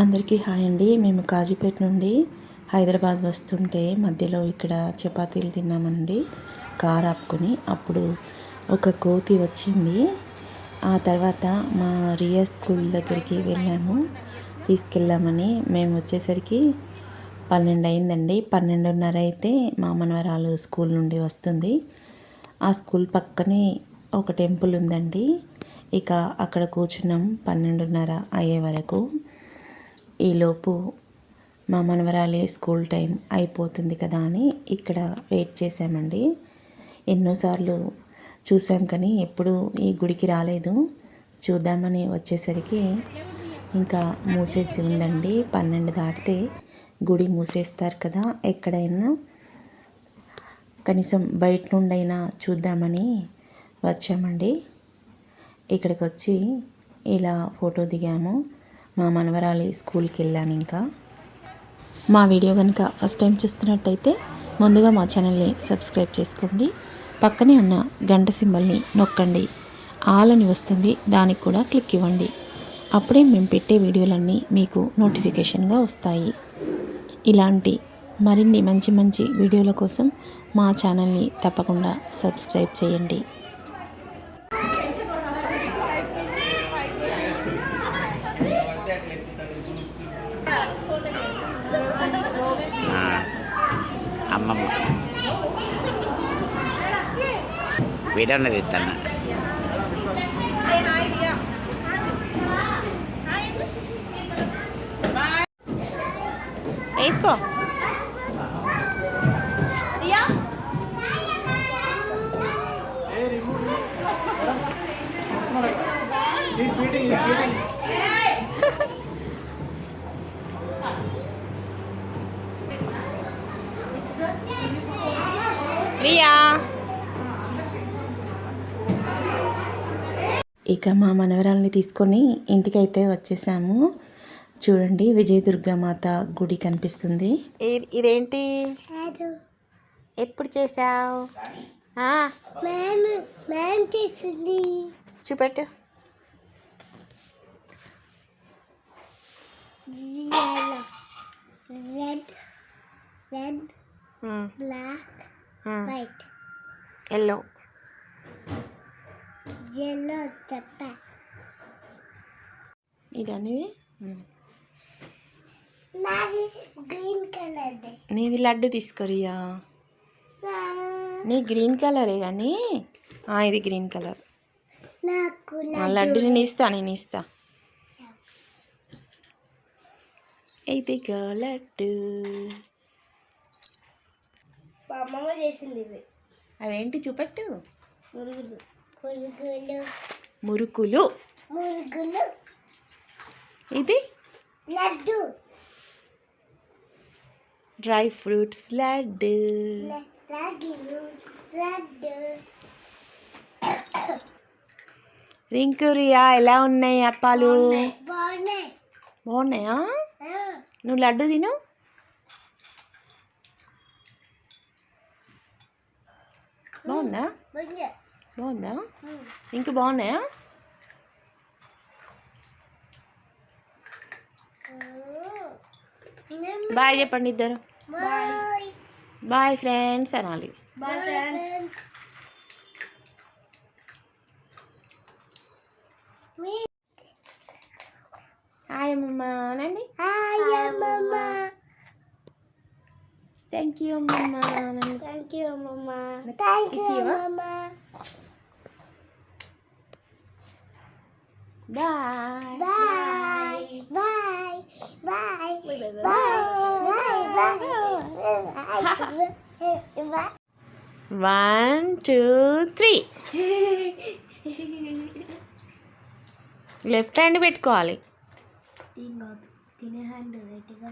అందరికీ హాయ్ అండి. మేము కాజీపేట నుండి హైదరాబాద్ వస్తుంటే మధ్యలో ఇక్కడ చపాతీలు తిన్నామండి కార్ ఆపుకొని. అప్పుడు ఒక కోతి వచ్చింది. ఆ తర్వాత మా రియా స్కూల్ దగ్గరికి వెళ్ళాము, తీసుకెళ్ళామని. మేము వచ్చేసరికి 12 అయిందండి. 12:30 అయితే మా మనవరాలు స్కూల్ నుండి వస్తుంది. ఆ స్కూల్ పక్కనే ఒక టెంపుల్ ఉందండి. ఇక అక్కడ కూర్చున్నాం 12:30 అయ్యే వరకు. ఈలోపు మా మనవరాలి స్కూల్ టైం అయిపోతుంది కదా అని ఇక్కడ వెయిట్ చేశామండి. ఎన్నోసార్లు చూసాం కానీ ఎప్పుడు ఈ గుడికి రాలేదు. చూద్దామని వచ్చేసరికి ఇంకా మూసేసి ఉందండి. 12 దాటితే గుడి మూసేస్తారు కదా. ఎక్కడైనా కనీసం బయట నుండైనా చూద్దామని వచ్చామండి. ఇక్కడికి వచ్చి ఇలా ఫోటో దిగాము. మా మనవరాలి స్కూల్కి వెళ్ళాను. ఇంకా మా వీడియో కనుక ఫస్ట్ టైం చూస్తున్నట్టయితే ముందుగా మా ఛానల్ని సబ్స్క్రైబ్ చేసుకోండి. పక్కనే ఉన్న గంట సింబల్ని నొక్కండి. ఆల్ అని వస్తుంది, దానికి కూడా క్లిక్ ఇవ్వండి. అప్పుడే మేము పెట్టే వీడియోలన్నీ మీకు నోటిఫికేషన్గా వస్తాయి. ఇలాంటి మరిన్ని మంచి మంచి వీడియోల కోసం మా ఛానల్ని తప్పకుండా సబ్స్క్రైబ్ చేయండి. అమ్మమ్మ వీడన్నది ఇస్తాను. వేసుకో. రియా ఇక మా మనవరాల్ని తీసుకొని ఇంటికైతే వచ్చేసాము. చూడండి, విజయదుర్గమాత గుడి కనిపిస్తుంది. ఇదేంటి ఎప్పుడు చేసావు? చూపెట్టు. Black, white, yellow Japan. ఇదనేది నాది గ్రీన్ కలర్. నీది లడ్డు తీసుకోరియా. నీ గ్రీన్ కలరే కానీ ఇది గ్రీన్ కలర్. నాకు లడ్డు నేను ఇస్తా. ఇదిగో లడ్డు. అమ్మమ్మ చేసింది ఇవి. అవేంటి చూపెట్టు. మురుకులు. ఇది లడ్డు. Dry fruits laddu. రింకురియా, ఎలా ఉన్నాయి అప్పాలు? బాగున్నాయా? నువ్వు లడ్డు తిను. బాగుందా? ఇంక బాగున్నాయా? బాయ్ చెప్పండి ఇద్దరు. బాయ్ ఫ్రెండ్స్ అనాలి. హాయ్ అమ్మమ్మ అనండి. థ్యాంక్ యూ అమ్మమ్మ. One, two, three. Left hand పెట్టుకోవాలి. తినే హ్యాండ్ రైట్గా.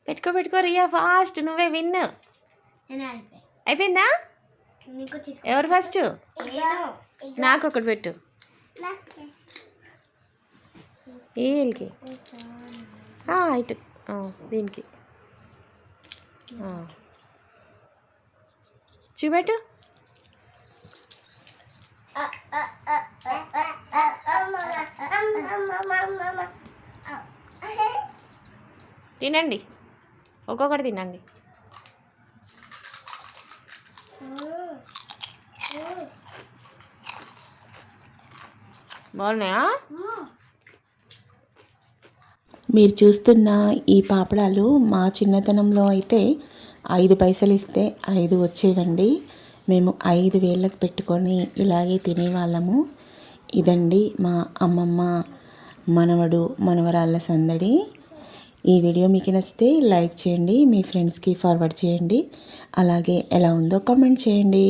పెట్టుకో రియా, ఫాస్ట్. నువ్వే విన్. అయిపోయిందా? ఎవరు ఫస్ట్? నాకు ఒకటి పెట్టు. వీళ్ళకి ఇటు దీనికి చూపెట్టు. తినండి, ఒక్కొక్కటి తినండి. బాగున్నాయా? మీరు చూస్తున్న ఈ పాపడాలు మా చిన్నతనంలో అయితే 5 పైసలు ఇస్తే 5 వచ్చేవండి. మేము 5 వేళ్ళకు పెట్టుకొని ఇలాగే తినేవాళ్ళము. ఇదండి మా అమ్మమ్మ మనవడు మనవరాళ్ళ సందడి. ఈ వీడియో మీకు నచ్చితే లైక్ చేయండి, మీ ఫ్రెండ్స్కి ఫార్వర్డ్ చేయండి, అలాగే ఎలా ఉందో కామెంట్ చేయండి.